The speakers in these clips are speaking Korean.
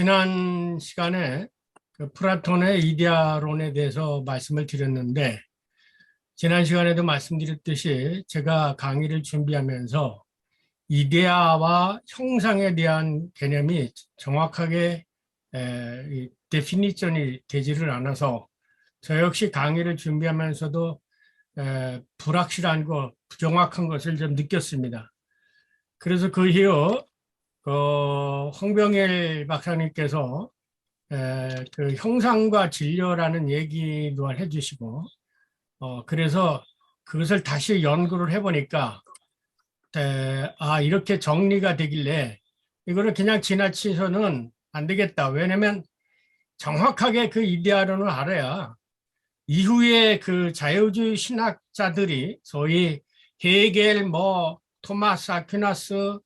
지난 시간에 그 플라톤의 이데아론에 대해서 말씀을 드렸는데, 지난 시간에도 말씀드렸듯이 제가 강의를 준비하면서 이데아와 형상에 대한 개념이 정확하게 데피니션이 되지를 않아서 저 역시 강의를 준비하면서도 불확실한 것, 부정확한 것을 좀 느꼈습니다. 그래서 그 이후 황병일 박사님께서 그 형상과 진료라는 얘기 또한 해주시고, 그래서 그것을 다시 연구를 해보니까 이렇게 정리가 되길래 이거를 그냥 지나치서는 안 되겠다. 왜냐면 정확하게 그 이데아론을 알아야 이후에 그 자유주의 신학자들이 소위 헤겔, 토마스 아퀴나스,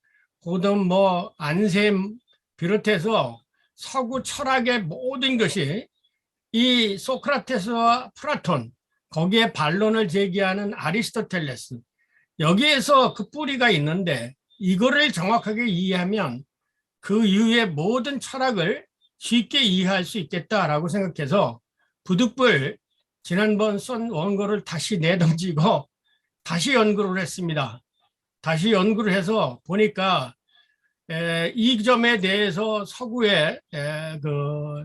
혹은 안셈 비롯해서 서구 철학의 모든 것이 이 소크라테스와 플라톤, 거기에 반론을 제기하는 아리스토텔레스, 여기에서 그 뿌리가 있는데, 이거를 정확하게 이해하면 그 이후의 모든 철학을 쉽게 이해할 수 있겠다라고 생각해서 부득불 지난번 쓴 원고를 다시 내던지고 다시 연구를 했습니다. 다시 연구를 해서 보니까 이 점에 대해서 서구의 그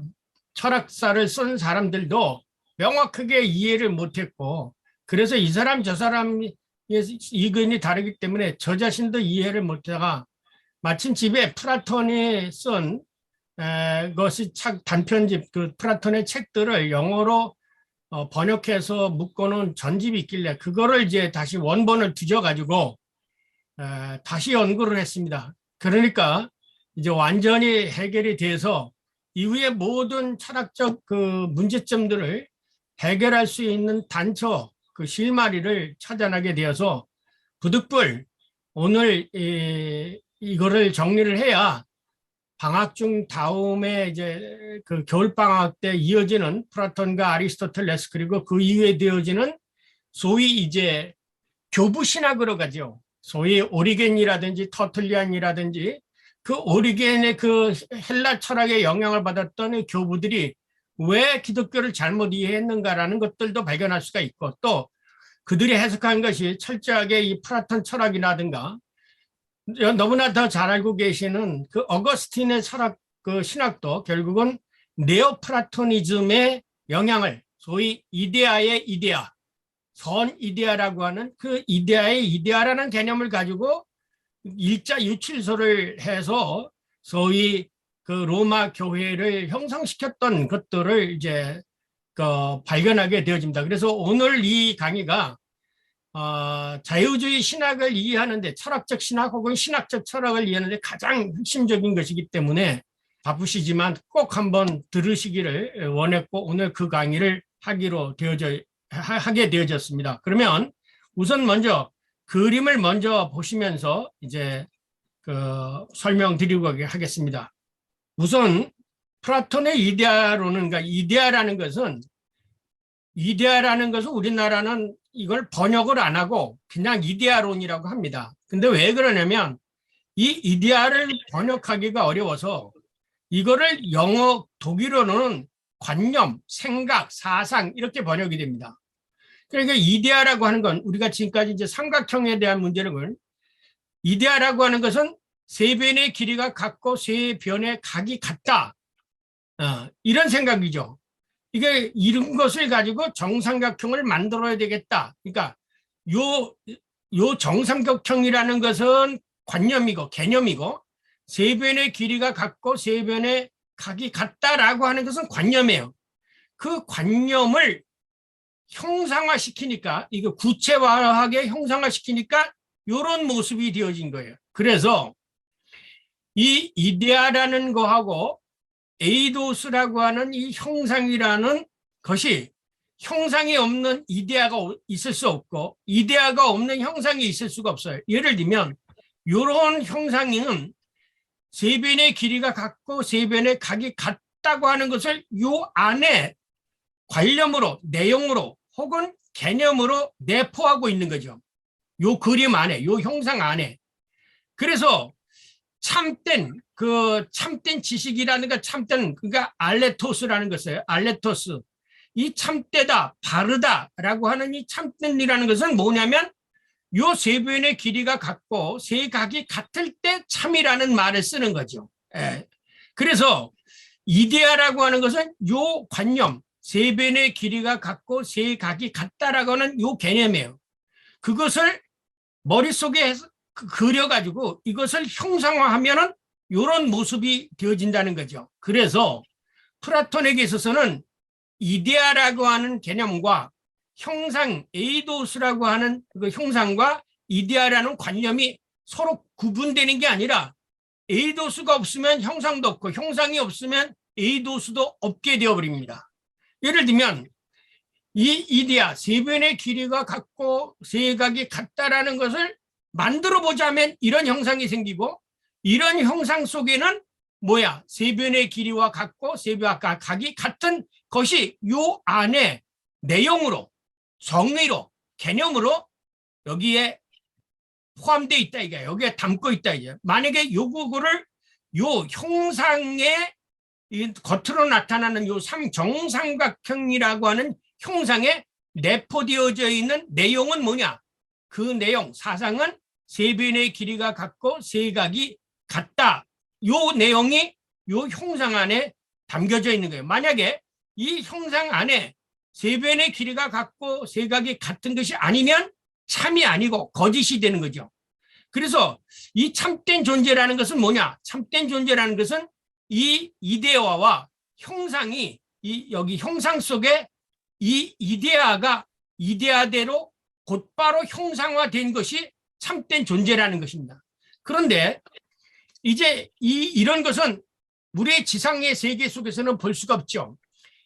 철학사를 쓴 사람들도 명확하게 이해를 못했고, 그래서 이 사람 저 사람의 의견이 다르기 때문에 저 자신도 이해를 못하다가 마침 집에 플라톤이 쓴 것이 단편집, 그 플라톤의 책들을 영어로 번역해서 묶어놓은 전집이 있길래 그거를 이제 다시 원본을 뒤져가지고 다시 연구를 했습니다. 그러니까 이제 완전히 해결이 돼서 이후에 모든 철학적 그 문제점들을 해결할 수 있는 단처, 그 실마리를 찾아나게 되어서 부득불 오늘 이거를 정리를 해야 방학 중 다음에 이제 그 겨울방학 때 이어지는 플라톤과 아리스토텔레스, 그리고 그 이후에 되어지는 소위 이제 교부 신학으로 가죠. 소위 오리겐이라든지 터툴리안이라든지 그 오리겐의 그 헬라 철학의 영향을 받았던 교부들이 왜 기독교를 잘못 이해했는가라는 것들도 발견할 수가 있고, 또 그들이 해석한 것이 철저하게 이 플라톤 철학이라든가 너무나 더 잘 알고 계시는 그 어거스틴의 철학, 그 신학도 결국은 네오플라토니즘의 영향을, 소위 이데아의 이데아, 선 이데아라고 하는 그 이데아의 이데아라는 개념을 가지고 일자 유출소를 해서 소위 그 로마 교회를 형성시켰던 것들을 이제 발견하게 되어집니다. 그래서 오늘 이 강의가 자유주의 신학을 이해하는데, 철학적 신학 혹은 신학적 철학을 이해하는데 가장 핵심적인 것이기 때문에 바쁘시지만 꼭 한번 들으시기를 원했고, 오늘 그 강의를 하게 되어졌습니다. 그러면 우선 먼저 그림을 먼저 보시면서 이제 설명드리고 하겠습니다. 우선 플라톤의 이데아론은, 그러니까 이데아라는 것은 우리나라는 이걸 번역을 안 하고 그냥 이데아론이라고 합니다. 근데 왜 그러냐면 이 이데아를 번역하기가 어려워서 이거를 영어, 독일어로는 관념, 생각, 사상 이렇게 번역이 됩니다. 그러니까 이데아라고 하는 건, 우리가 지금까지 이제 삼각형에 대한 문제를, 이데아라고 하는 것은 세 변의 길이가 같고 세 변의 각이 같다, 이런 생각이죠. 이게 이런 것을 가지고 정삼각형을 만들어야 되겠다. 그러니까 요 정삼각형이라는 것은 관념이고 개념이고, 세 변의 길이가 같고 세 변의 각이 같다라고 하는 것은 관념이에요. 그 관념을 형상화시키니까, 이거 구체화하게 형상화시키니까 이런 모습이 되어진 거예요. 그래서 이 이데아라는 거하고 에이도스라고 하는 이 형상이라는 것이, 형상이 없는 이데아가 있을 수 없고 이데아가 없는 형상이 있을 수가 없어요. 예를 들면 이런 형상은 세 변의 길이가 같고 세 변의 각이 같다고 하는 것을 요 안에 관념으로, 내용으로 혹은 개념으로 내포하고 있는 거죠. 요 그림 안에, 요 형상 안에. 그래서 참된 지식이라는가 그러니까 알레토스라는 것이에요. 알레토스. 이 참되다, 바르다라고 하는 이 참된이라는 것은 뭐냐면 요 세 변의 길이가 같고 세 각이 같을 때 참이라는 말을 쓰는 거죠. 예. 그래서 이데아라고 하는 것은 요 관념, 세 변의 길이가 같고 세 각이 같다라고 하는 요 개념이에요. 그것을 머릿속에 그려가지고 이것을 형상화하면은 이런 모습이 되어진다는 거죠. 그래서 플라톤에게 있어서는 이데아라고 하는 개념과 형상, 에이도스라고 하는 그 형상과 이데아라는 관념이 서로 구분되는 게 아니라 에이도스가 없으면 형상도 없고 형상이 없으면 에이도스도 없게 되어버립니다. 예를 들면 이 이데아, 세 변의 길이가 같고 세 각이 같다라는 것을 만들어 보자면 이런 형상이 생기고 이런 형상 속에는 뭐야? 세 변의 길이와 같고 세 변의 각이 같은 것이 요 안에 내용으로, 성의로, 개념으로 여기에 포함되어 있다 이게 여기에 담고 있다 이게. 만약에 요거를 요 형상의 겉으로 나타나는 요 정삼각형이라고 하는 형상에 내포되어져 있는 내용은 뭐냐? 그 내용, 사상은 세 변의 길이가 같고 세 각이 같다. 요 내용이 요 형상 안에 담겨져 있는 거예요. 만약에 이 형상 안에 세 변의 길이가 같고 세 각이 같은 것이 아니면 참이 아니고 거짓이 되는 거죠. 그래서 이 참된 존재라는 것은 뭐냐? 참된 존재라는 것은 이 이데아와 형상이 여기 형상 속에 이 이데아가 이데아대로 곧바로 형상화된 것이 참된 존재라는 것입니다. 그런데 이제 이런 것은 우리의 지상의 세계 속에서는 볼 수가 없죠.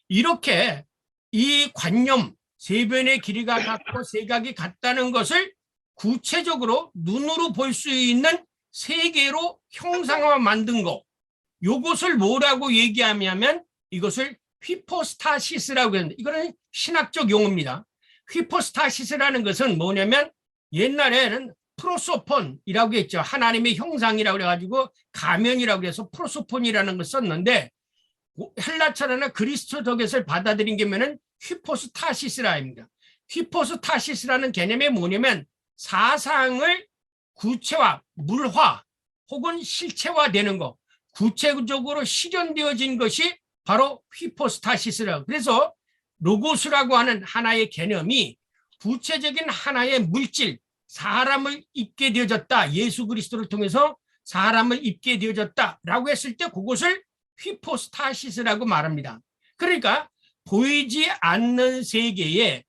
이렇게 이 관념, 세 변의 길이가 같고 세 각이 같다는 것을 구체적으로 눈으로 볼 수 있는 세계로 형상화 만든 것, 이것을 뭐라고 얘기하냐면 이것을 휘포스타시스라고 하는데 이거는 신학적 용어입니다. 휘포스타시스라는 것은 뭐냐면 옛날에는 프로소폰이라고 했죠. 하나님의 형상이라고 해가지고 가면이라고 해서 프로소폰이라는 걸 썼는데 헬라처나 그리스도 것을 받아들인 게면은 휘포스타시스라 합니다. 휘포스타시스라는 개념이 뭐냐면 사상을 구체화, 물화 혹은 실체화되는 것, 구체적으로 실현되어진 것이 바로 휘포스타시스라고. 그래서 로고스라고 하는 하나의 개념이 구체적인 하나의 물질, 사람을 입게 되어졌다. 예수 그리스도를 통해서 사람을 입게 되어졌다라고 했을 때 그것을 휘포스타시스라고 말합니다. 그러니까 보이지 않는 세계의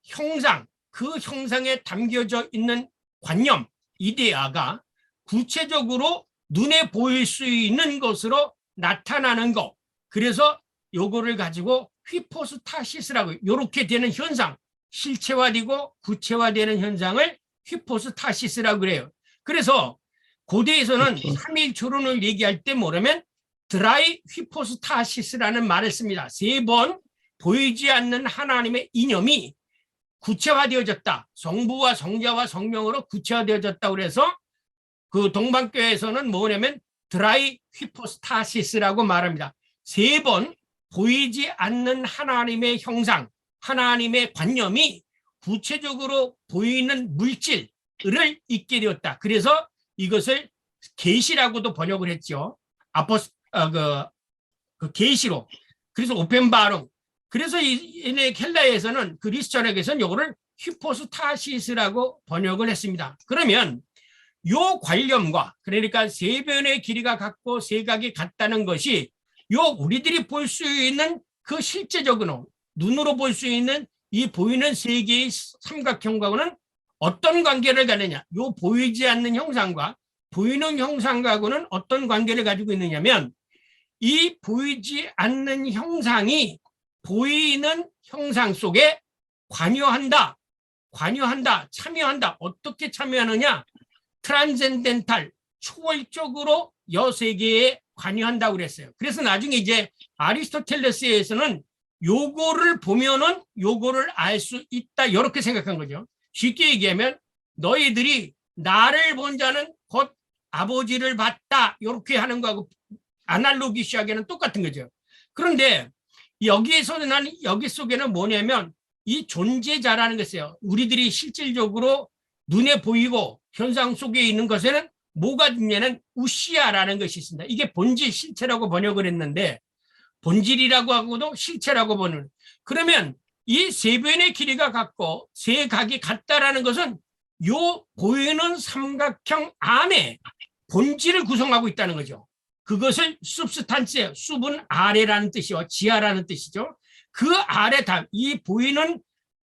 형상, 그 형상에 담겨져 있는 관념, 이데아가 구체적으로 눈에 보일 수 있는 것으로 나타나는 것. 그래서 요거를 가지고 휘포스타시스라고 이렇게 되는 현상, 실체화되고 구체화되는 현상을 휘포스타시스라고 그래요. 그래서 고대에서는 삼일초론을 얘기할 때 뭐냐면 드라이 휘포스타시스라는 말을 씁니다. 3번 보이지 않는 하나님의 이념이 구체화되어졌다. 성부와 성자와 성령으로 구체화되어졌다. 그래서 그 동방교회에서는 뭐냐면 드라이 휘포스타시스라고 말합니다. 3번 보이지 않는 하나님의 형상, 하나님의 관념이 구체적으로 보이는 물질을 있게 되었다. 그래서 이것을 계시라고도 번역을 했죠. 그 계시로. 그래서 오펜바롱. 그래서 이 헬라에서는 그리스천에게서는 이거를 휘포스타시스라고 번역을 했습니다. 그러면 요 관념과 그러니까 세 변의 길이가 같고 세 각이 같다는 것이 요 우리들이 볼 수 있는 그 실제적으로 눈으로 볼 수 있는 이 보이는 세 개의 삼각형과는 어떤 관계를 가느냐? 요 보이지 않는 형상과 보이는 형상과는 어떤 관계를 가지고 있느냐면 이 보이지 않는 형상이 보이는 형상 속에 관여한다, 참여한다. 어떻게 참여하느냐? 트랜센덴탈, 초월적으로 여세계에 관여한다고 그랬어요. 그래서 나중에 이제 아리스토텔레스에서는 요거를 보면은 요거를 알 수 있다. 이렇게 생각한 거죠. 쉽게 얘기하면 너희들이 나를 본 자는 곧 아버지를 봤다 이렇게 하는 거하고 아날로기시하게는 똑같은 거죠. 그런데 여기에서는 여기 속에는 뭐냐면 이 존재자라는 것이에요. 우리들이 실질적으로 눈에 보이고 현상 속에 있는 것에는 뭐가 있냐는 우시아라는 것이 있습니다. 이게 본질 실체라고 번역을 했는데 본질이라고 하고도 실체라고 보는. 그러면 이 세 변의 길이가 같고 세 각이 같다라는 것은 요 보이는 삼각형 안에 본질을 구성하고 있다는 거죠. 그것을 substance예요. sub은 아래라는 뜻이요. 지하라는 뜻이죠. 그 아래 이 보이는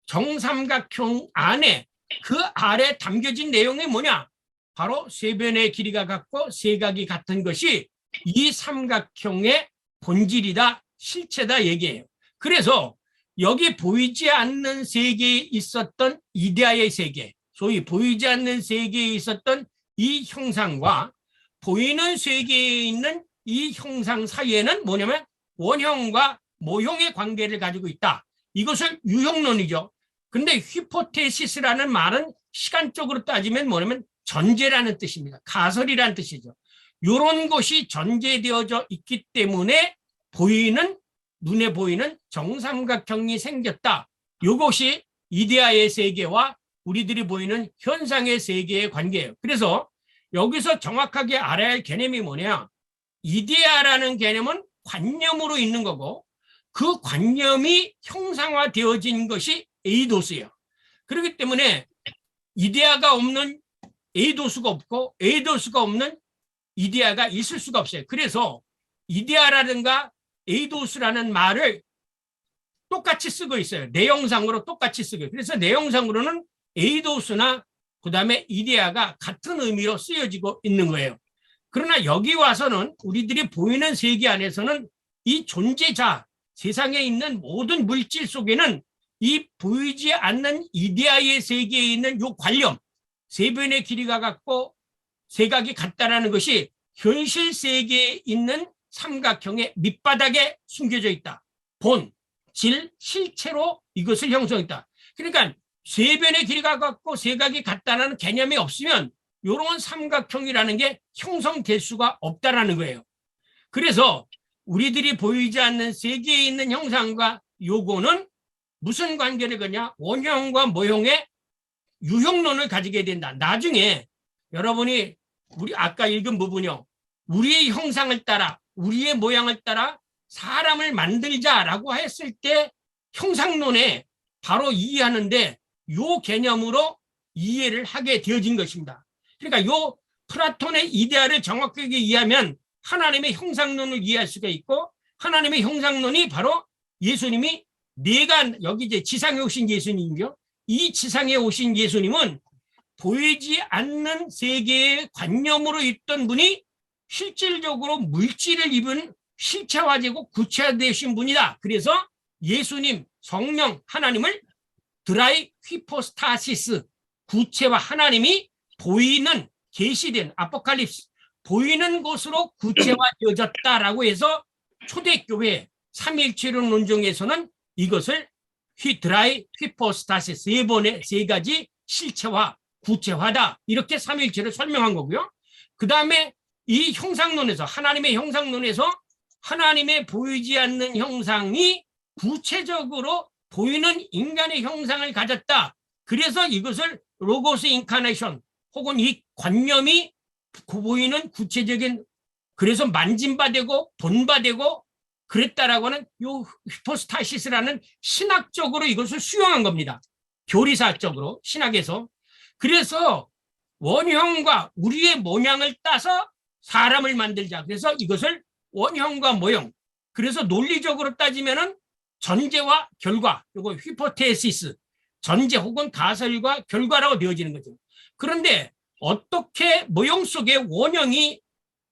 정삼각형 안에 그 아래 담겨진 내용이 뭐냐? 바로 세 변의 길이가 같고 세 각이 같은 것이 이 삼각형의 본질이다, 실체다 얘기예요. 그래서 여기 보이지 않는 세계에 있었던 이데아의 세계, 소위 보이지 않는 세계에 있었던 이 형상과 보이는 세계에 있는 이 형상 사이에는 뭐냐면 원형과 모형의 관계를 가지고 있다. 이것을 유형론이죠. 근데 히포테시스라는 말은 시간적으로 따지면 뭐냐면 전제라는 뜻입니다. 가설이라는 뜻이죠. 이런 것이 전제되어져 있기 때문에 보이는 눈에 보이는 정삼각형이 생겼다. 이것이 이데아의 세계와 우리들이 보이는 현상의 세계의 관계예요. 그래서 여기서 정확하게 알아야 할 개념이 뭐냐? 이데아라는 개념은 관념으로 있는 거고 그 관념이 형상화되어진 것이 에이도스예요. 그렇기 때문에 이데아가 없는 에이도스가 없고 에이도스가 없는 이데아가 있을 수가 없어요. 그래서 이데아라든가 에이도스라는 말을 똑같이 쓰고 있어요. 내용상으로 똑같이 쓰고. 그래서 내용상으로는 에이도스나 그다음에 이데아가 같은 의미로 쓰여지고 있는 거예요. 그러나 여기 와서는 우리들이 보이는 세계 안에서는 이 존재자, 세상에 있는 모든 물질 속에는 이 보이지 않는 이데아의 세계에 있는 이 관념, 세 변의 길이가 같고 세 각이 같다라는 것이 현실 세계에 있는 삼각형의 밑바닥에 숨겨져 있다. 본, 질, 실체로 이것을 형성했다. 그러니까 세 변의 길이가 같고 세 각이 같다는 개념이 없으면 이런 삼각형이라는 게 형성될 수가 없다라는 거예요. 그래서 우리들이 보이지 않는 세계에 있는 형상과 요거는 무슨 관계를 갖냐? 원형과 모형의 유형론을 가지게 된다. 나중에 여러분이 우리 아까 읽은 부분이요. 우리의 형상을 따라 우리의 모양을 따라 사람을 만들자라고 했을 때 형상론에 바로 이해하는데 요 개념으로 이해를 하게 되어진 것입니다. 그러니까 요 플라톤의 이데아를 정확하게 이해하면 하나님의 형상론을 이해할 수가 있고 하나님의 형상론이 바로 예수님이 내가 여기 이제 지상에 오신 예수님이죠. 이 지상에 오신 예수님은 보이지 않는 세계의 관념으로 있던 분이 실질적으로 물질을 입은 실체화되고 구체화되신 분이다. 그래서 예수님, 성령, 하나님을 드라이 휘포스타시스, 구체화 하나님이 보이는 계시된 아포칼립스, 보이는 것으로 구체화되어졌다라고 해서 초대교회 삼위일체론 논정에서는 이것을 드라이 휘포스타시스 세 가지 실체화, 구체화다. 이렇게 삼위일체를 설명한 거고요. 그 다음에 이 형상론에서 하나님의 형상론에서 하나님의 보이지 않는 형상이 구체적으로 보이는 인간의 형상을 가졌다. 그래서 이것을 로고스 인카네이션 혹은 이 관념이 보이는 구체적인 그래서 만진바되고 본바되고 그랬다라고 하는 요 히포스타시스라는 신학적으로 이것을 수용한 겁니다. 교리사적으로 신학에서. 그래서 원형과 우리의 모양을 따서 사람을 만들자. 그래서 이것을 원형과 모형. 그래서 논리적으로 따지면은 전제와 결과, 이거 히포테시스, 전제 혹은 가설과 결과라고 되어지는 거죠. 그런데 어떻게 모형 속에 원형이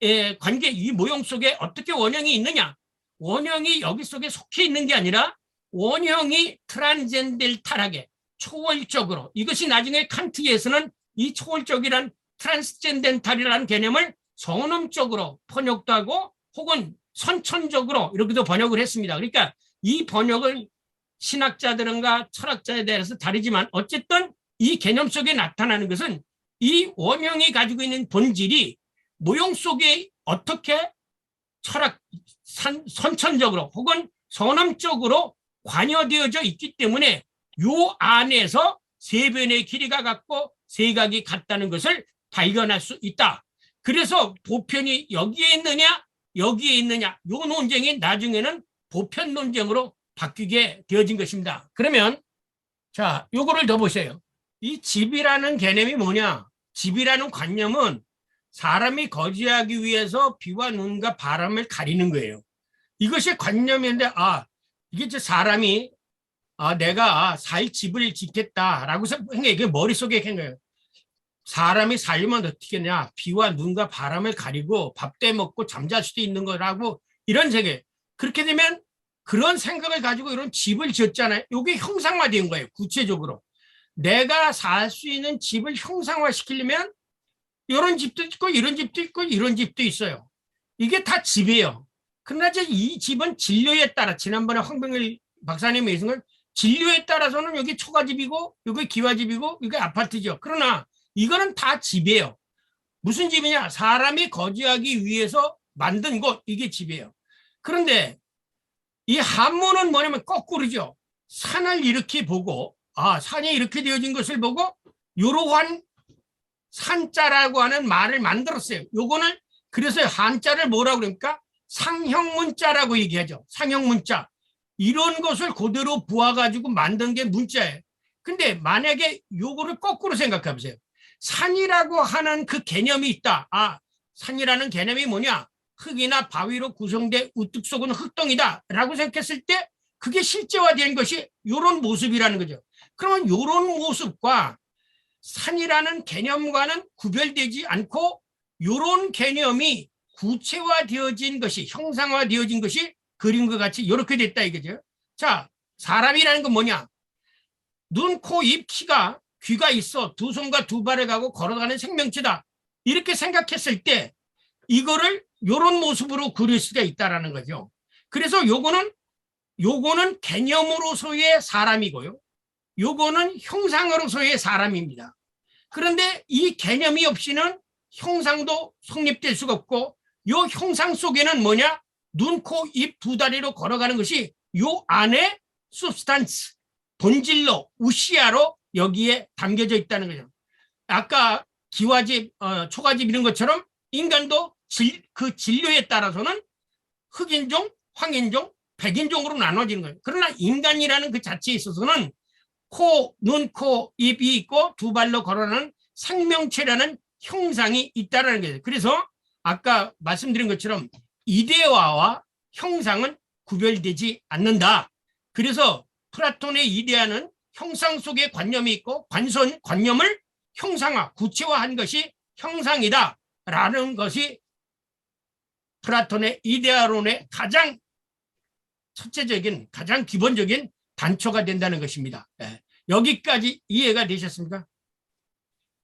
이 모형 속에 어떻게 원형이 있느냐? 원형이 여기 속에 속해 있는 게 아니라 원형이 트란젠델탈하게 초월적으로 이것이 나중에 칸트에서는 이 초월적이란 트랜스젠덴탈이라는 개념을 선언적으로 번역도 하고 혹은 선천적으로 이렇게도 번역을 했습니다. 그러니까 이 번역을 신학자들과 철학자에 대해서 다르지만 어쨌든 이 개념 속에 나타나는 것은 이 원형이 가지고 있는 본질이 모형 속에 어떻게 선천적으로 혹은 선험적으로 관여되어져 있기 때문에 요 안에서 세 변의 길이가 같고 세각이 같다는 것을 발견할 수 있다. 그래서 보편이 여기에 있느냐 여기에 있느냐 요 논쟁이 나중에는 보편 논쟁으로 바뀌게 되어진 것입니다. 그러면 자 요거를 더 보세요. 이 집이라는 개념이 뭐냐? 집이라는 관념은 사람이 거주하기 위해서 비와 눈과 바람을 가리는 거예요. 이것이 관념인데 이게 이제 사람이 내가 살 집을 짓겠다라고 생각해. 이게 머릿속에 한 거예요. 사람이 살면 어떻게 하냐? 비와 눈과 바람을 가리고 밥도 먹고 잠잘 수도 있는 거라고 이런 세계. 그렇게 되면 그런 생각을 가지고 이런 집을 지었잖아요. 이게 형상화된 거예요. 구체적으로. 내가 살 수 있는 집을 형상화시키려면 이런 집도 있고 이런 집도 있고 이런 집도 있어요. 이게 다 집이에요. 그러나 이제 이 집은 진료에 따라 지난번에 황병일 박사님이 말씀한 걸 진료에 따라서는 여기 초가집이고 여기 기와집이고 여기 아파트죠. 그러나 이거는 다 집이에요. 무슨 집이냐? 사람이 거주하기 위해서 만든 곳, 이게 집이에요. 그런데 이 한문은 뭐냐면 거꾸로죠. 산을 이렇게 보고 산이 이렇게 되어진 것을 보고 이러한 산자라고 하는 말을 만들었어요. 요거는 그래서 한자를 뭐라고 그럽니까? 상형문자라고 얘기하죠. 상형문자. 이런 것을 그대로 부어가지고 만든 게 문자예요. 근데 만약에 요거를 거꾸로 생각해 보세요. 산이라고 하는 그 개념이 있다. 산이라는 개념이 뭐냐? 흙이나 바위로 구성된 우뚝 속은 흙덩이다 라고 생각했을 때 그게 실제화된 것이 이런 모습이라는 거죠. 그러면 이런 모습과 산이라는 개념과는 구별되지 않고 이런 개념이 구체화되어진 것이 형상화되어진 것이 그림과 같이 이렇게 됐다 이거죠. 자, 사람이라는 건 뭐냐? 눈, 코, 입, 키가 귀가 있어 두 손과 두 발을 가고 걸어가는 생명체다. 이렇게 생각했을 때 이거를 이런 모습으로 그릴 수가 있다라는 거죠. 그래서 요거는 개념으로서의 사람이고요. 요거는 형상으로서의 사람입니다. 그런데 이 개념이 없이는 형상도 성립될 수가 없고 요 형상 속에는 뭐냐? 눈, 코, 입 두 다리로 걸어가는 것이 요 안에 substance, 본질로, 우시아로 여기에 담겨져 있다는 거죠. 아까 기와집, 초가집 이런 것처럼 인간도 그 진료에 따라서는 흑인종, 황인종, 백인종으로 나눠지는 거예요. 그러나 인간이라는 그 자체에 있어서는 눈, 코, 입이 있고 두 발로 걸어가는 생명체라는 형상이 있다는 거예요. 그래서 아까 말씀드린 것처럼 이데아와 형상은 구별되지 않는다. 그래서 플라톤의 이데아는 형상 속에 관념이 있고 관념을 형상화, 구체화한 것이 형상이다 라는 것이 플라톤의 이데아론의 가장 첫째적인 가장 기본적인 단초가 된다는 것입니다. 여기까지 이해가 되셨습니까?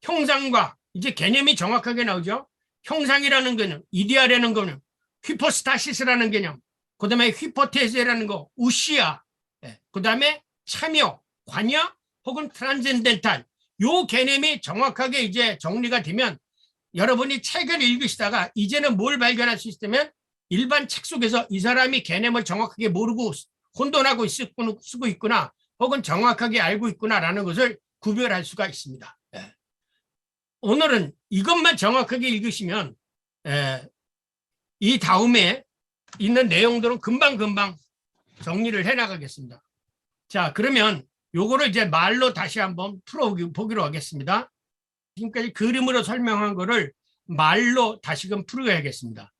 형상과 이제 개념이 정확하게 나오죠. 형상이라는 거는 이데아라는 거는 휘포스타시스라는 개념, 그 다음에 휘포테세라는 거, 우시아, 그 다음에 참여, 관여 혹은 트란센덴탈 요 개념이 정확하게 이제 정리가 되면 여러분이 책을 읽으시다가 이제는 뭘 발견할 수 있다면 일반 책 속에서 이 사람이 개념을 정확하게 모르고 혼돈하고 쓰고 있구나 혹은 정확하게 알고 있구나라는 것을 구별할 수가 있습니다. 오늘은 이것만 정확하게 읽으시면 이 다음에 있는 내용들은 금방금방 정리를 해나가겠습니다. 자, 그러면 요거를 이제 말로 다시 한번 풀어보기로 하겠습니다. 지금까지 그림으로 설명한 거를 말로 다시금 풀어야겠습니다.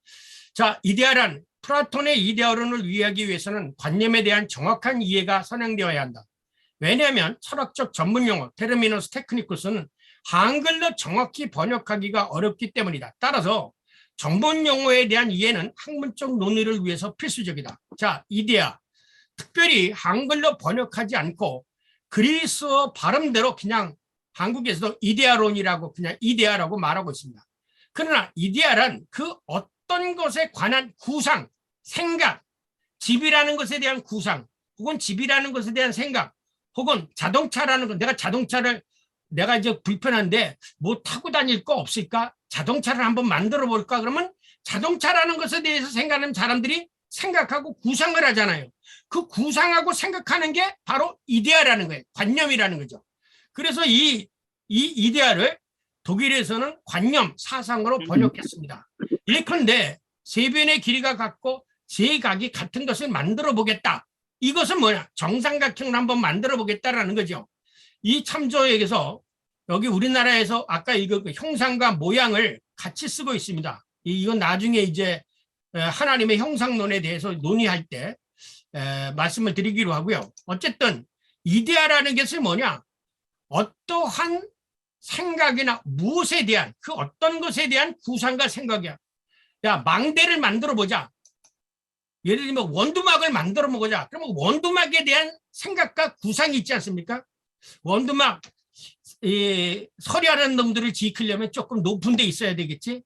자, 이데아란 플라톤의 이데아론을 이해하기 위해서는 관념에 대한 정확한 이해가 선행되어야 한다. 왜냐하면 철학적 전문용어 테르미누스 테크니쿠스는 한글로 정확히 번역하기가 어렵기 때문이다. 따라서 전문용어에 대한 이해는 학문적 논의를 위해서 필수적이다. 자, 이데아 특별히 한글로 번역하지 않고 그리스어 발음대로 그냥 한국에서도 이데아론이라고 그냥 이데아라고 말하고 있습니다. 그러나 이데아란 그 어떤 것에 관한 구상, 생각, 집이라는 것에 대한 구상 혹은 집이라는 것에 대한 생각 혹은 자동차라는 것, 내가 자동차를 내가 이제 불편한데 뭐 타고 다닐 거 없을까? 자동차를 한번 만들어 볼까? 그러면 자동차라는 것에 대해서 생각하는 사람들이 생각하고 구상을 하잖아요. 그 구상하고 생각하는 게 바로 이데아라는 거예요. 관념이라는 거죠. 그래서 이 이데아를 독일에서는 관념, 사상으로 번역했습니다. 예컨대 세 변의 길이가 같고 세 각이 같은 것을 만들어 보겠다. 이것은 뭐냐? 정삼각형을 한번 만들어 보겠다라는 거죠. 이 참조에서 여기 우리나라에서 아까 이거 형상과 모양을 같이 쓰고 있습니다. 이건 나중에 이제 하나님의 형상론에 대해서 논의할 때 말씀을 드리기로 하고요. 어쨌든 이데아라는 것이 뭐냐? 어떠한 생각이나 무엇에 대한 그 어떤 것에 대한 구상과 생각이야. 야, 망대를 만들어 보자. 예를 들면 원두막을 만들어 보자. 그러면 원두막에 대한 생각과 구상이 있지 않습니까? 원두막 서리하는 놈들을 지키려면 조금 높은 데 있어야 되겠지.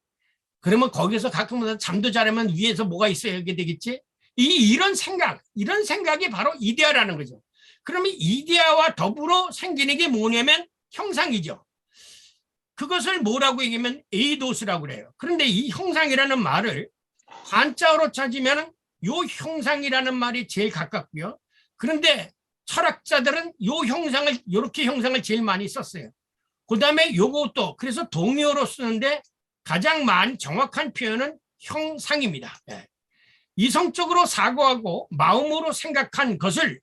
그러면 거기서 가끔마다 잠도 자려면 위에서 뭐가 있어야 되겠지. 이런 생각이 바로 이데아라는 거죠. 그러면 이데아와 더불어 생기는 게 뭐냐면 형상이죠. 그것을 뭐라고 얘기하면 에이도스라고 그래요. 그런데 이 형상이라는 말을 한자어로 찾으면 요 형상이라는 말이 제일 가깝고요. 그런데 철학자들은 요 형상을 이렇게 형상을 제일 많이 썼어요. 그다음에 요것도 그래서 동의어로 쓰는데 가장 정확한 표현은 형상입니다. 이성적으로 사고하고 마음으로 생각한 것을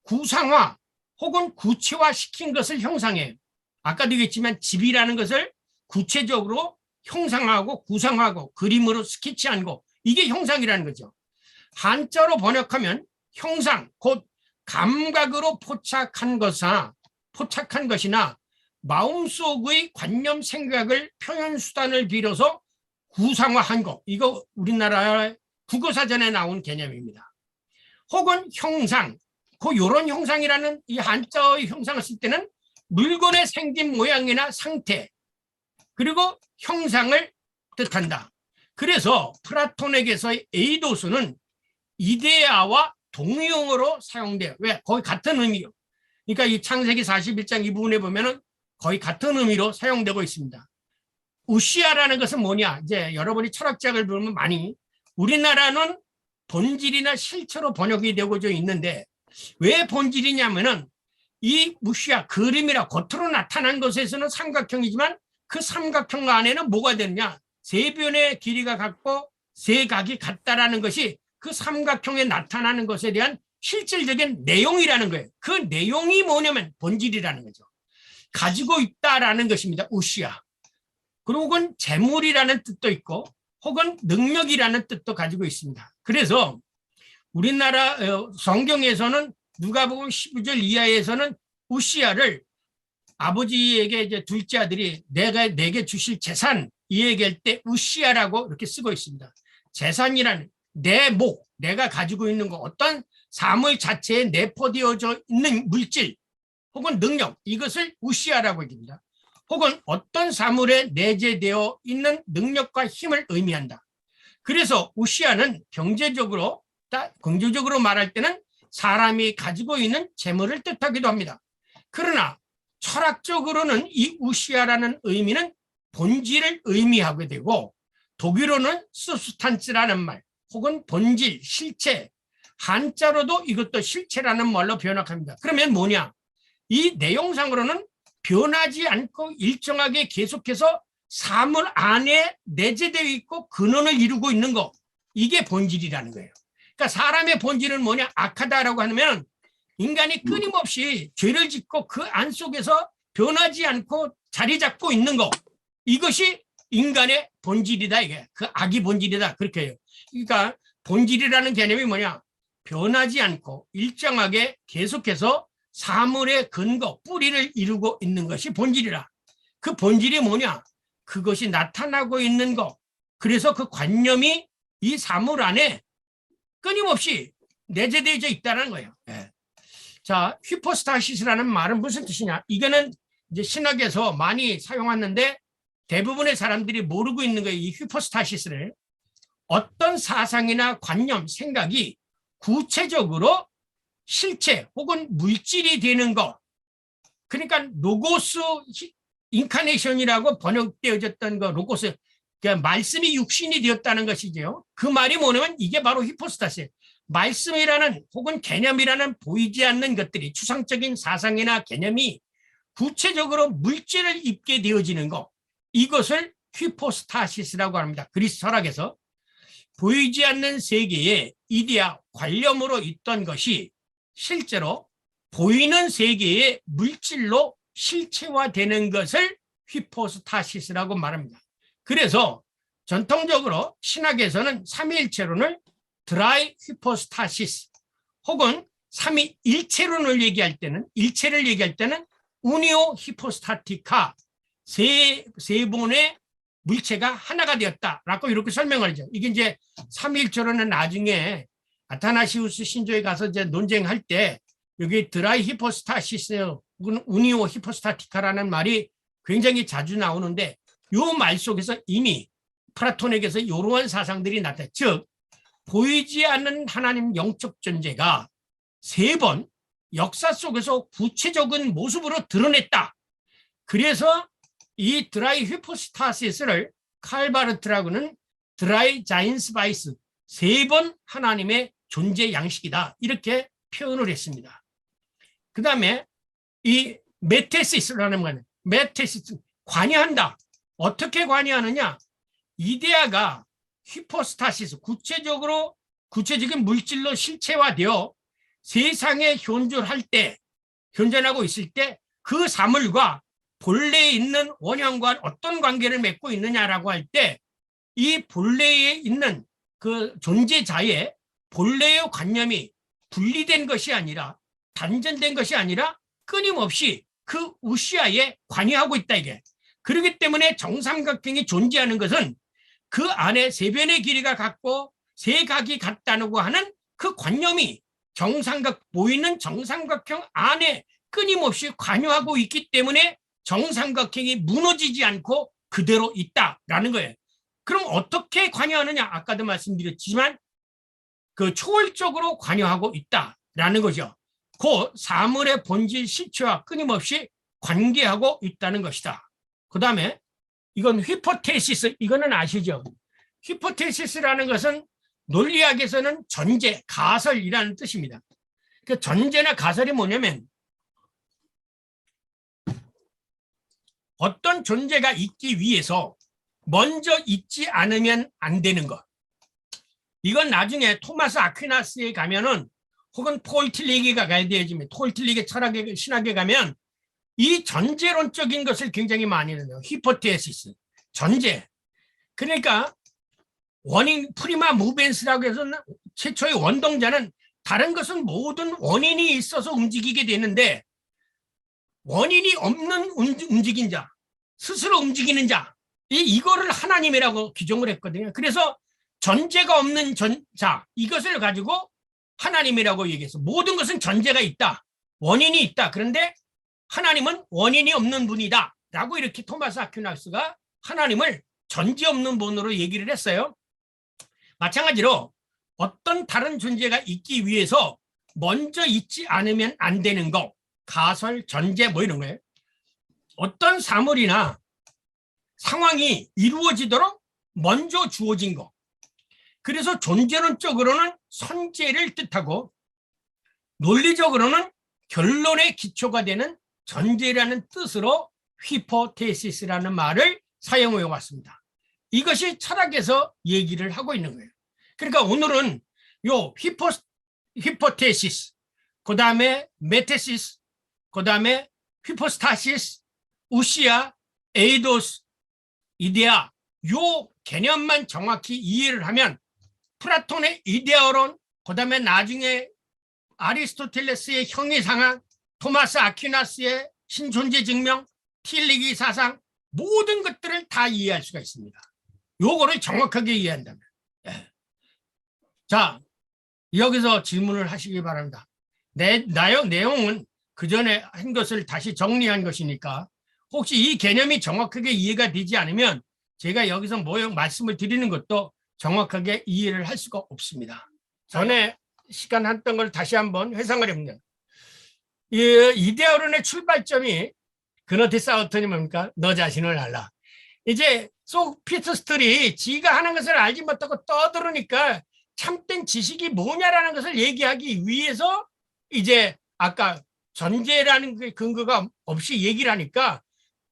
구상화 혹은 구체화시킨 것을 형상해요. 아까도 얘기했지만 집이라는 것을 구체적으로 형상하고 구상하고 그림으로 스케치한 거, 이게 형상이라는 거죠. 한자로 번역하면 형상, 곧 감각으로 포착한 것이나 마음속의 관념 생각을 표현 수단을 빌어서 구상화한 거, 이거 우리나라 국어사전에 나온 개념입니다. 혹은 형상, 요런 형상이라는 이 한자의 형상을 쓸 때는 물건의 생긴 모양이나 상태, 그리고 형상을 뜻한다. 그래서 플라톤에게서의 에이도스는 이데아와 동의어로 사용돼요. 왜? 거의 같은 의미요. 그러니까 이 창세기 41장 이 부분에 보면은 거의 같은 의미로 사용되고 있습니다. 우시아라는 것은 뭐냐? 이제 여러분이 철학책을 보면 많이 우리나라는 본질이나 실체로 번역이 되고져 있는데 왜 본질이냐면은 이 무시아 그림이라 겉으로 나타난 것에서는 삼각형이지만 그 삼각형 안에는 뭐가 되느냐? 세 변의 길이가 같고 세 각이 같다라는 것이 그 삼각형에 나타나는 것에 대한 실질적인 내용이라는 거예요. 그 내용이 뭐냐면 본질이라는 거죠. 가지고 있다라는 것입니다. 우시아. 그리고 혹은 재물이라는 뜻도 있고 혹은 능력이라는 뜻도 가지고 있습니다. 그래서 우리나라 성경에서는 누가복음 12절 이하에서는 우시아를 아버지에게 이제 둘째 아들이 내게 주실 재산 이 얘기할 때 우시아라고 이렇게 쓰고 있습니다. 재산이란 내 목, 내가 가지고 있는 거, 어떤 사물 자체에 내포되어져 있는 물질 혹은 능력, 이것을 우시아라고 얘기합니다. 혹은 어떤 사물에 내재되어 있는 능력과 힘을 의미한다. 그래서 우시아는 경제적으로 말할 때는 사람이 가지고 있는 재물을 뜻하기도 합니다. 그러나 철학적으로는 이 우시아라는 의미는 본질을 의미하게 되고 독일어는 스스탄츠라는 말 혹은 본질, 실체, 한자로도 이것도 실체라는 말로 번역합니다. 그러면 뭐냐? 이 내용상으로는 변하지 않고 일정하게 계속해서 사물 안에 내재되어 있고 근원을 이루고 있는 거, 이게 본질이라는 거예요. 그러니까 사람의 본질은 뭐냐? 악하다라고 하면 인간이 끊임없이 죄를 짓고 그 안 속에서 변하지 않고 자리 잡고 있는 거, 이것이 인간의 본질이다. 이게 그 악이 본질이다. 그렇게 해요. 그러니까 본질이라는 개념이 뭐냐? 변하지 않고 일정하게 계속해서 사물의 근거, 뿌리를 이루고 있는 것이 본질이라. 그 본질이 뭐냐? 그것이 나타나고 있는 것. 그래서 그 관념이 이 사물 안에 끊임없이 내재되어 있다는 거예요. 네. 자, 휘포스타시스라는 말은 무슨 뜻이냐? 이거는 이제 신학에서 많이 사용하는데 대부분의 사람들이 모르고 있는 거예요. 이 휘포스타시스를. 어떤 사상이나 관념, 생각이 구체적으로 실체 혹은 물질이 되는 것. 그러니까 로고스 인카네이션이라고 번역되어졌던 거, 로고스 그러니까 말씀이 육신이 되었다는 것이죠. 그 말이 뭐냐면 이게 바로 히포스타시예요. 말씀이라는 혹은 개념이라는 보이지 않는 것들이 추상적인 사상이나 개념이 구체적으로 물질을 입게 되어지는 것, 이것을 히포스타시스라고 합니다. 그리스 철학에서 보이지 않는 세계에 이데아, 관념으로 있던 것이 실제로 보이는 세계의 물질로 실체화되는 것을 히포스타시스라고 말합니다. 그래서 전통적으로 신학에서는 삼위일체론을 드라이 히포스타시스 혹은 삼위일체론을 얘기할 때는, 일체를 얘기할 때는 우니오 히포스타티카, 세 번의 물체가 하나가 되었다라고 이렇게 설명을 하죠. 이게 이제 삼위일체론은 나중에 아타나시우스 신조에 가서 이제 논쟁할 때 여기 드라이 히포스타시스 혹은 우니오 히포스타티카라는 말이 굉장히 자주 나오는데 이 말 속에서 이미 플라톤에게서 이러한 사상들이 나타나, 즉 보이지 않는 하나님 영적 존재가 세 번 역사 속에서 구체적인 모습으로 드러냈다. 그래서 이 드라이 히포스타시스를 칼바르트라고는 드라이 자인스 바이스, 세 번 하나님의 존재 양식이다, 이렇게 표현을 했습니다. 그 다음에 이 메테시스라는 거는, 메테시스, 관여한다. 어떻게 관여하느냐? 이데아가 히포스타시스, 구체적인 물질로 실체화되어 세상에 현존할 때, 현존하고 있을 때 그 사물과 본래에 있는 원형과 어떤 관계를 맺고 있느냐라고 할 때 이 본래에 있는 그 존재자의 본래의 관념이 분리된 것이 아니라, 단전된 것이 아니라 끊임없이 그 우시아에 관여하고 있다, 이게. 그렇기 때문에 정삼각형이 존재하는 것은 그 안에 세 변의 길이가 같고 세 각이 같다고 하는 그 관념이 보이는 정삼각형 안에 끊임없이 관여하고 있기 때문에 정삼각형이 무너지지 않고 그대로 있다라는 거예요. 그럼 어떻게 관여하느냐? 아까도 말씀드렸지만 그 초월적으로 관여하고 있다라는 거죠. 그 사물의 본질 실체와 끊임없이 관계하고 있다는 것이다. 그 다음에 이건 히포테시스, 이거는 아시죠? 히포테시스라는 것은 논리학에서는 전제, 가설이라는 뜻입니다. 그 전제나 가설이 뭐냐면 어떤 존재가 있기 위해서 먼저 있지 않으면 안 되는 것. 이건 나중에 토마스 아퀴나스에 가면은, 혹은 폴 틸리기가 가야 되지만, 폴 틸리기 철학의 신학에 가면 이 전제론적인 것을 굉장히 많이 해요. 히포테시스, 전제. 그러니까 원인 프리마 무벤스라고 해서 최초의 원동자는 다른 것은 모든 원인이 있어서 움직이게 되는데 원인이 없는 움직인 자, 스스로 움직이는 자, 이거를 하나님이라고 규정을 했거든요. 그래서 전제가 없는 자, 이것을 가지고 하나님이라고 얘기해서 모든 것은 전제가 있다, 원인이 있다. 그런데 하나님은 원인이 없는 분이다 라고 이렇게 토마스 아퀴나스가 하나님을 전제 없는 분으로 얘기를 했어요. 마찬가지로 어떤 다른 존재가 있기 위해서 먼저 있지 않으면 안 되는 거, 가설, 전제 뭐 이런 거예요. 어떤 사물이나 상황이 이루어지도록 먼저 주어진 거. 그래서 존재론적으로는 선제를 뜻하고 논리적으로는 결론의 기초가 되는 전제라는 뜻으로 히포테시스라는 말을 사용해 왔습니다. 이것이 철학에서 얘기를 하고 있는 거예요. 그러니까 오늘은 요 히포테시스, 그 다음에 메테시스, 그 다음에 히포스타시스, 우시아, 에이도스, 이데아, 요 개념만 정확히 이해를 하면 플라톤의 이데아론, 그 다음에 나중에 아리스토텔레스의 형이상학, 토마스 아퀴나스의 신존재 증명, 틸리기 사상, 모든 것들을 다 이해할 수가 있습니다. 요거를 정확하게 이해한다면. 자, 여기서 질문을 하시기 바랍니다. 내용은 그 전에 한 것을 다시 정리한 것이니까 혹시 이 개념이 정확하게 이해가 되지 않으면 제가 여기서 말씀을 드리는 것도 정확하게 이해를 할 수가 없습니다. 전에 시간 했던 걸 다시 한번 회상을 해봅니다. 이데아론의 출발점이 그노티스 아우터니 뭡니까? 너 자신을 알라. 이제 소피스트들이 지가 하는 것을 알지 못하고 떠들으니까 참된 지식이 뭐냐라는 것을 얘기하기 위해서 이제 아까 전제라는 그 근거가 없이 얘기를 하니까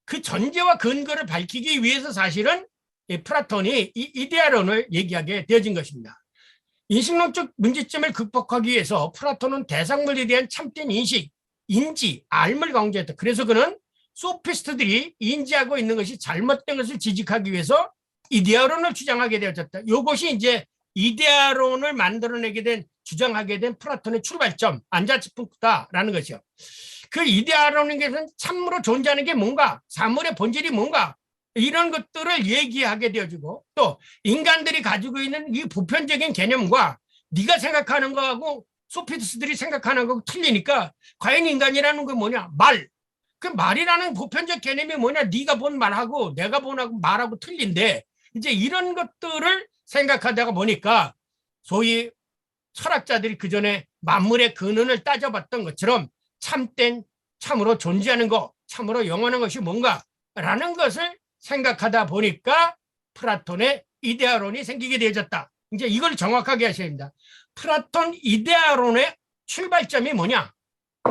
그 전제와 근거를 밝히기 위해서 사실은 플라톤이 이 이데아론을 얘기하게 되어진 것입니다. 인식론적 문제점을 극복하기 위해서 플라톤은 대상물에 대한 참된 인식, 인지, 알을 강조했다. 그래서 그는 소피스트들이 인지하고 있는 것이 잘못된 것을 지적하기 위해서 이데아론을 주장하게 되어졌다. 이것이 이제 이데아론을 만들어내게 된, 주장하게 된 플라톤의 출발점, 안자치punk트다라는 것이요. 그 이데아론에게는 참으로 존재하는 게 뭔가, 사물의 본질이 뭔가, 이런 것들을 얘기하게 되어지고, 또 인간들이 가지고 있는 이 보편적인 개념과 네가 생각하는 거하고 소피스트들이 생각하는 거하고 틀리니까 과연 인간이라는 건 뭐냐? 말. 그 말이라는 보편적 개념이 뭐냐? 네가 본 말하고 내가 본 말하고 틀린데, 이제 이런 것들을 생각하다가 보니까 소위 철학자들이 그 전에 만물의 근원을 따져봤던 것처럼 참된, 참으로 존재하는 것, 참으로 영원한 것이 뭔가라는 것을 생각하다 보니까 플라톤의 이데아론이 생기게 되어졌다. 이제 이걸 정확하게 하셔야 됩니다. 플라톤 이데아론의 출발점이 뭐냐?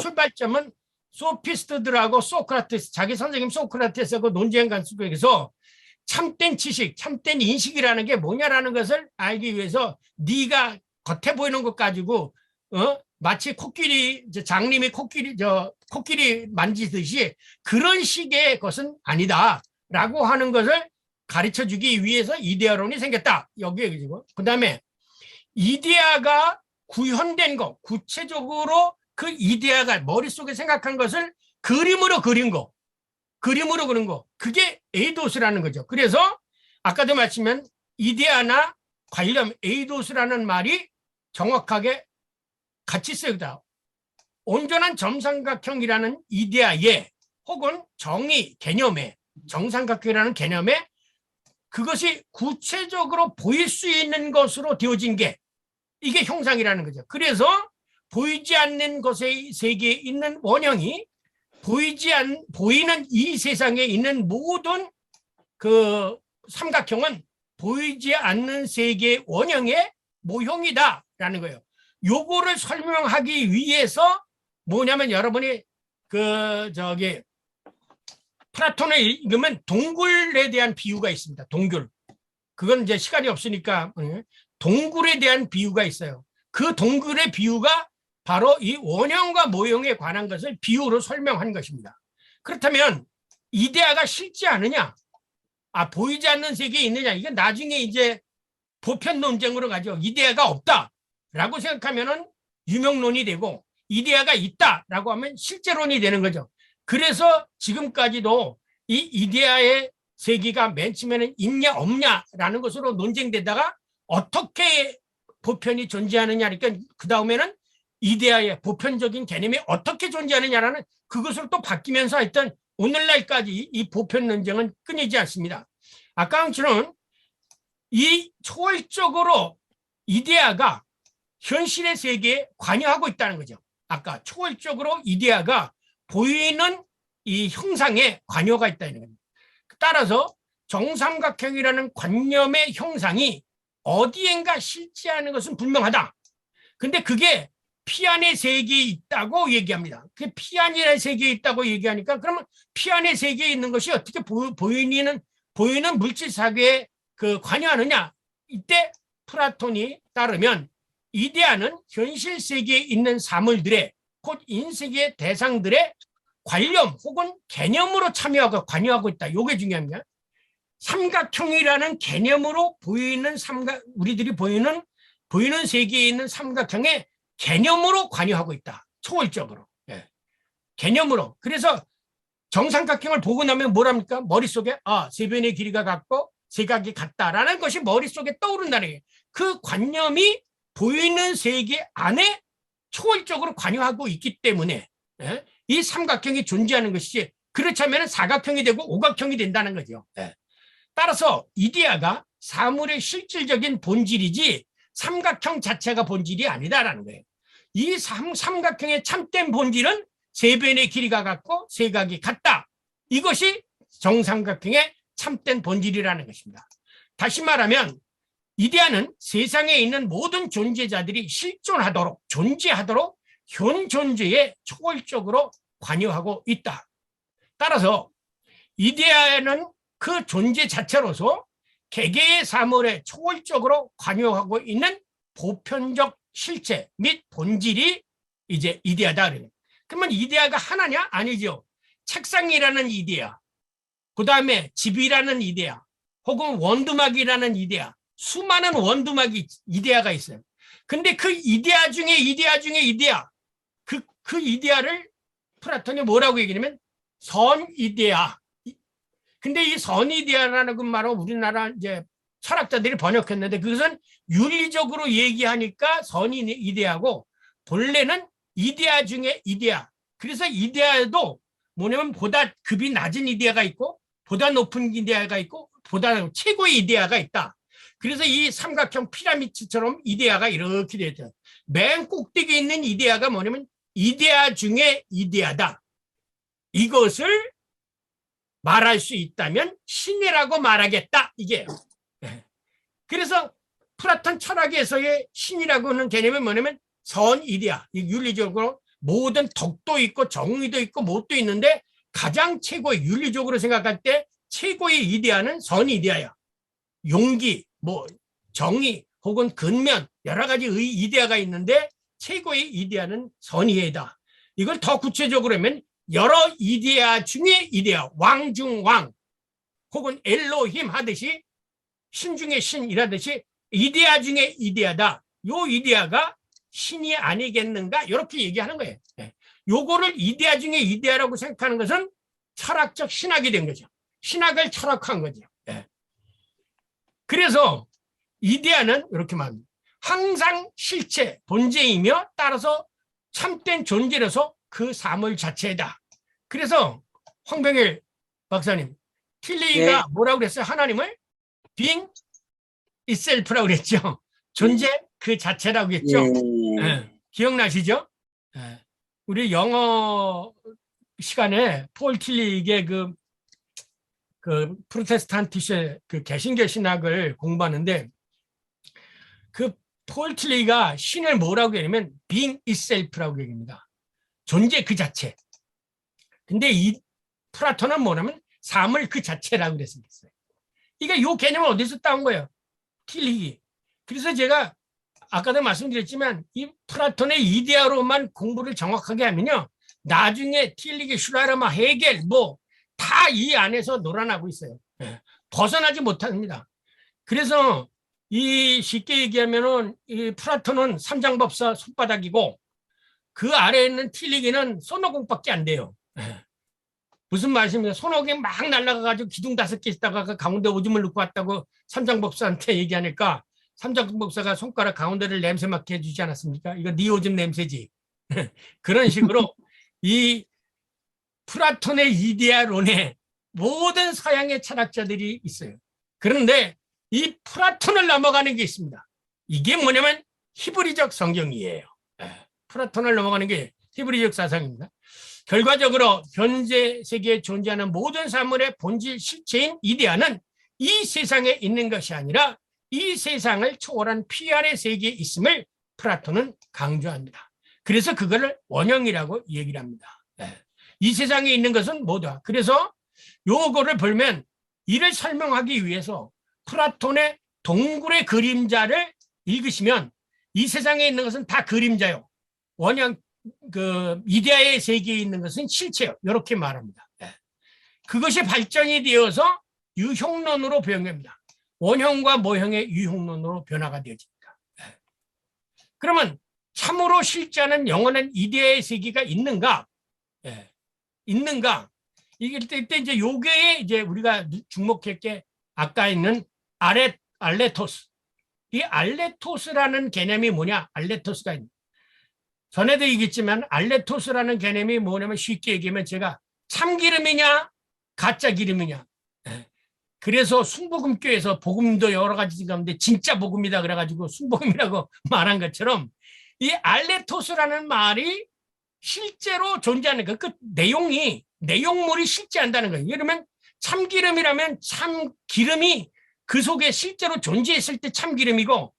출발점은 소피스트들하고 소크라테스, 자기 선생님 소크라테스하고 논쟁관 속에서 참된 지식, 참된 인식이라는 게 뭐냐라는 것을 알기 위해서 네가 겉에 보이는 것 가지고 마치 코끼리, 장님이 코끼리 만지듯이 그런 식의 것은 아니다라고 하는 것을 가르쳐주기 위해서 이데아론이 생겼다. 여기에 그리고 그다음에 이데아가 구현된 것, 구체적으로 그 이데아가 머릿속에 생각한 것을 그림으로 그린 거, 그게 에이도스라는 거죠. 그래서 아까도 말씀한 이데아나 관련 에이도스라는 말이 정확하게 같이 쓰여다. 온전한 정삼각형이라는 이데아에 혹은 정의 개념에, 정삼각형이라는 개념에 그것이 구체적으로 보일 수 있는 것으로 되어진 게 이게 형상이라는 거죠. 그래서 보이지 않는 것의 세계에 있는 원형이 보이는 이 세상에 있는 모든 그 삼각형은 보이지 않는 세계의 원형의 모형이다라는 거예요. 요거를 설명하기 위해서 뭐냐면 여러분이 플라톤을 읽으면 동굴에 대한 비유가 있습니다. 동굴. 그건 이제 시간이 없으니까 동굴에 대한 비유가 있어요. 그 동굴의 비유가 바로 이 원형과 모형에 관한 것을 비유로 설명한 것입니다. 그렇다면 이데아가 실제 않느냐? 보이지 않는 세계에 있느냐? 이건 나중에 이제 보편 논쟁으로 가죠. 이데아가 없다라고 생각하면은 유명론이 되고 이데아가 있다라고 하면 실제론이 되는 거죠. 그래서 지금까지도 이 이데아의 세계가 맨 처음에는 있냐 없냐라는 것으로 논쟁되다가 어떻게 보편이 존재하느냐, 그러니까 그 다음에는 이데아의 보편적인 개념이 어떻게 존재하느냐라는 그것으로 또 바뀌면서 하여튼 오늘날까지 이 보편 논쟁은 끊이지 않습니다. 아까 저는 이 초월적으로 이데아가 현실의 세계에 관여하고 있다는 거죠. 아까 초월적으로 이데아가 보이는 이 형상에 관여가 있다는 겁니다. 따라서 정삼각형이라는 관념의 형상이 어디엔가 실제하는 것은 분명하다. 근데 그게 피 안의 세계에 있다고 얘기합니다. 그 피 안의 세계에 있다고 얘기하니까 그러면 피 안의 세계에 있는 것이 어떻게 보이는 물질 사계에 관여하느냐? 이때 플라톤이 따르면 이데아는 현실 세계에 있는 사물들의 곧 인식의 대상들의 관념 혹은 개념으로 참여하고 관여하고 있다. 이게 중요합니다. 삼각형이라는 개념으로 보이는 우리들이 보이는 세계에 있는 삼각형의 개념으로 관여하고 있다. 초월적으로. 예. 개념으로. 그래서 정삼각형을 보고 나면 뭐랍니까? 머릿속에 세 변의 길이가 같고 세 각이 같다라는 것이 머릿속에 떠오른다는 거예요. 그 관념이 보이는 세계 안에 초월적으로 관여하고 있기 때문에 이 삼각형이 존재하는 것이지, 그렇지 않으면 사각형이 되고 오각형이 된다는 거죠. 따라서 이데아가 사물의 실질적인 본질이지 삼각형 자체가 본질이 아니다라는 거예요. 이 삼각형의 참된 본질은 세 변의 길이가 같고 세 각이 같다. 이것이 정삼각형의 참된 본질이라는 것입니다. 다시 말하면 이데아는 세상에 있는 모든 존재자들이 실존하도록 존재하도록 현 존재에 초월적으로 관여하고 있다. 따라서 이데아는 그 존재 자체로서 개개의 사물에 초월적으로 관여하고 있는 보편적 실체 및 본질이 이제 이데아다. 그러면 이데아가 하나냐? 아니죠. 책상이라는 이데아, 그 다음에 집이라는 이데아, 혹은 원두막이라는 이데아, 수많은 원두막이 이데아가 있어요. 근데 그 이데아 중에 이데아, 그 이데아를 플라톤이 뭐라고 얘기하냐면 선 이데아. 근데 이 선 이데아라는 그 말은 우리나라 이제 철학자들이 번역했는데 그것은 윤리적으로 얘기하니까 선 이데아고 본래는 이데아 중에 이데아. 그래서 이데아도 뭐냐면 보다 급이 낮은 이데아가 있고 보다 높은 이데아가 있고 보다 최고의 이데아가 있다. 그래서 이 삼각형 피라미드처럼 이데아가 이렇게 되죠. 맨 꼭대기에 있는 이데아가 뭐냐면 이데아 중에 이데아다. 이것을 말할 수 있다면 신이라고 말하겠다. 이게요. 그래서 플라톤 철학에서의 신이라고 하는 개념은 뭐냐면 선 이데아. 윤리적으로 모든 덕도 있고 정의도 있고 뭣도 있는데 가장 최고의 윤리적으로 생각할 때 최고의 이데아는 선 이데아야. 용기, 정의 혹은 근면 여러 가지 이데아가 있는데 최고의 이데아는 선이에다. 이걸 더 구체적으로 하면 여러 이데아 중에 이데아, 왕 중 왕, 혹은 엘로힘 하듯이 신 중에 신이라듯이 이데아 중에 이데아다. 요 이데아가 신이 아니겠는가? 이렇게 얘기하는 거예요. 요거를 이데아 중에 이데아라고 생각하는 것은 철학적 신학이 된 거죠. 신학을 철학한 거죠. 그래서 이데아는 이렇게 말합니다. 항상 실체, 본체이며 따라서 참된 존재로서 그 사물 자체다. 그래서 황병일 박사님, 틸리가 뭐라고 그랬어요? 하나님을 being itself라고 그랬죠. 존재 그 자체라고 했죠. 기억나시죠? 우리 영어 시간에 폴 틸리의 그 프로테스탄티스의 그 개신교 신학을 공부하는데 그 폴 틸리가 신을 뭐라고 얘기하냐면 being itself라고 얘기합니다. 존재 그 자체. 근데 이 플라톤은 뭐냐면 사물 그 자체라고 그랬습니다. 그러니까 이 개념을 어디서 따온 거예요? 틸리. 그래서 제가 아까도 말씀드렸지만 이 플라톤의 이데아로만 공부를 정확하게 하면요. 나중에 틸리게 슈라르마 헤겔 다 이 안에서 놀아나고 있어요. 벗어나지 못합니다. 그래서 이 쉽게 얘기하면은 이 플라톤은 삼장법사 손바닥이고 그 아래에 있는 틸리기는 손오공밖에 안 돼요. 무슨 말씀이에요? 손오공이 막 날아가가지고 기둥 5개 있다가 그 가운데 오줌을 넣고 왔다고 삼장법사한테 얘기하니까 삼장법사가 손가락 가운데를 냄새 맡게 해주지 않았습니까? 이거 네 오줌 냄새지. 그런 식으로 이 플라톤의 이데아론에 모든 서양의 철학자들이 있어요. 그런데 이 플라톤을 넘어가는 게 있습니다. 이게 뭐냐면 히브리적 성경이에요. 플라톤을 넘어가는 게 히브리적 사상입니다. 결과적으로 현재 세계에 존재하는 모든 사물의 본질 실체인 이데아는 이 세상에 있는 것이 아니라 이 세상을 초월한 피아의 세계에 있음을 플라톤은 강조합니다. 그래서 그거를 원형이라고 얘기를 합니다. 이 세상에 있는 것은 뭐다. 그래서 요거를 보면 이를 설명하기 위해서 플라톤의 동굴의 그림자를 읽으시면 이 세상에 있는 것은 다 그림자요. 원형 그 이데아의 세계에 있는 것은 실체요. 이렇게 말합니다. 그것이 발전이 되어서 유형론으로 변합니다. 원형과 모형의 유형론으로 변화가 되어집니다. 그러면 참으로 실제하는 영원한 이데아의 세계가 있는가? 있는가? 이때 이제 요게 이제 우리가 주목할 게 아까 있는 알레토스. 이 알레토스라는 개념이 뭐냐? 알레토스가 있는. 전에도 얘기했지만 알레토스라는 개념이 뭐냐면 쉽게 얘기하면 제가 참기름이냐 가짜 기름이냐. 그래서 순복음교에서 복음도 여러 가지 가운데 진짜 복음이다 그래가지고 순복음이라고 말한 것처럼 이 알레토스라는 말이 실제로 존재하는 그 내용물이 실제한다는 거예요. 예를 들면 참기름이라면 참기름이 그 속에 실제로 존재했을 때 참기름이고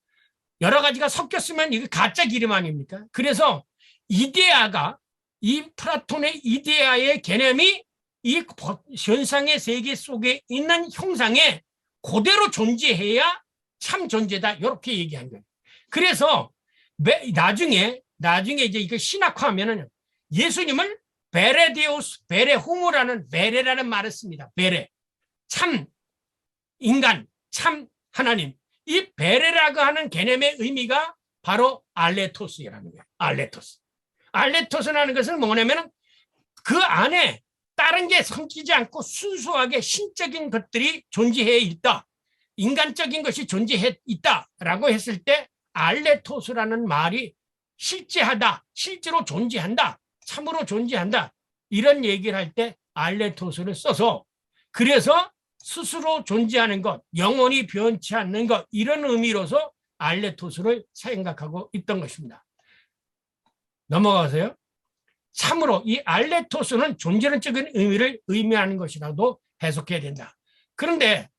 여러 가지가 섞였으면 이거 가짜 기름 아닙니까? 그래서 이데아가 이 플라톤의 이데아의 개념이 이 현상의 세계 속에 있는 형상에 그대로 존재해야 참 존재다 이렇게 얘기한 거예요. 그래서 나중에 이제 이거 신학화하면은 예수님을 베레데우스, 베레라는 말을 씁니다. 베레, 참 인간, 참 하나님. 이 베레라고 하는 개념의 의미가 바로 알레토스라는 거예요. 알레토스라는 것은 뭐냐면은 그 안에 다른 게 섞이지 않고 순수하게 신적인 것들이 존재해 있다. 인간적인 것이 존재해 있다라고 했을 때 알레토스라는 말이 실제하다, 실제로 존재한다, 참으로 존재한다 이런 얘기를 할 때 알레토스를 써서 그래서 스스로 존재하는 것, 영원히 변치 않는 것 이런 의미로서 알레토스를 생각하고 있던 것입니다. 넘어가세요. 참으로 이 알레토스는 존재론적인 의미를 의미하는 것이라도 해석해야 된다. 그런데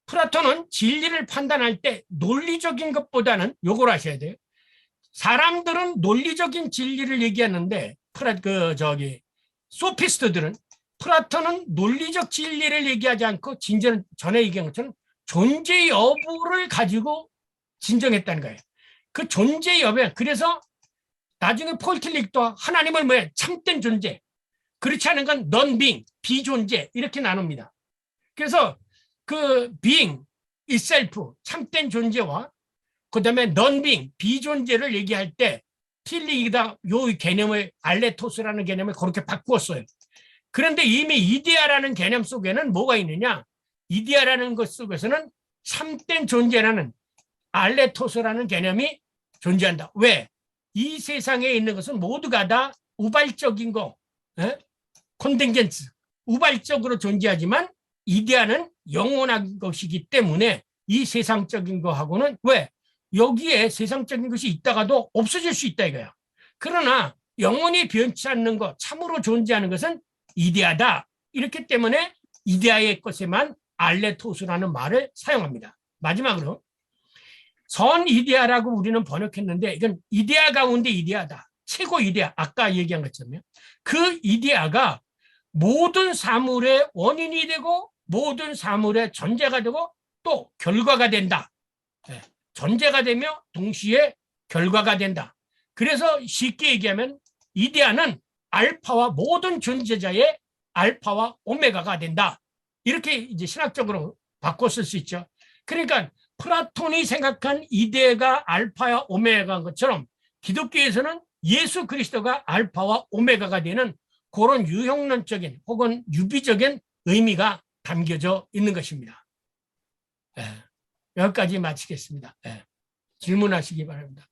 플라톤은 진리를 판단할 때 논리적인 것보다는 요걸 하셔야 돼요. 사람들은 논리적인 진리를 얘기하는데 소피스트들은 플라톤은 논리적 진리를 얘기하지 않고 전에 얘기한 것처럼 존재 여부를 가지고 진정했다는 거예요. 그 존재 여부, 그래서 나중에 폴 틸릭도 하나님을 뭐야? 참된 존재. 그렇지 않은 건 non-being, 비존재 이렇게 나눕니다. 그래서 그 being, itself, 참된 존재와 그 다음에 non-being, 비존재를 얘기할 때 틸릭이다 요 개념을 알레토스라는 개념을 그렇게 바꾸었어요. 그런데 이미 이데아라는 개념 속에는 뭐가 있느냐? 이데아라는 것 속에서는 참된 존재라는 알레토스라는 개념이 존재한다. 왜? 이 세상에 있는 것은 모두가 다 우발적인 거, 콘팅전스, 우발적으로 존재하지만 이데아는 영원한 것이기 때문에 이 세상적인 거하고는 왜? 여기에 세상적인 것이 있다가도 없어질 수 있다 이거야. 그러나 영원히 변치 않는 것, 참으로 존재하는 것은 이데아다. 이렇기 때문에 이데아의 것에만 알레토스라는 말을 사용합니다. 마지막으로 선 이데아라고 우리는 번역했는데 이건 이데아 가운데 이데아다. 최고 이데아. 아까 얘기한 것처럼요. 그 이데아가 모든 사물의 원인이 되고 모든 사물의 전제가 되고 또 결과가 된다. 전제가 되며 동시에 결과가 된다. 그래서 쉽게 얘기하면 이데아는 알파와 모든 존재자의 알파와 오메가가 된다. 이렇게 이제 신학적으로 바꿔 쓸 수 있죠. 그러니까 플라톤이 생각한 이데아가 알파와 오메가인 것처럼 기독교에서는 예수 그리스도가 알파와 오메가가 되는 그런 유형론적인 혹은 유비적인 의미가 담겨져 있는 것입니다. 여기까지 마치겠습니다. 질문하시기 바랍니다.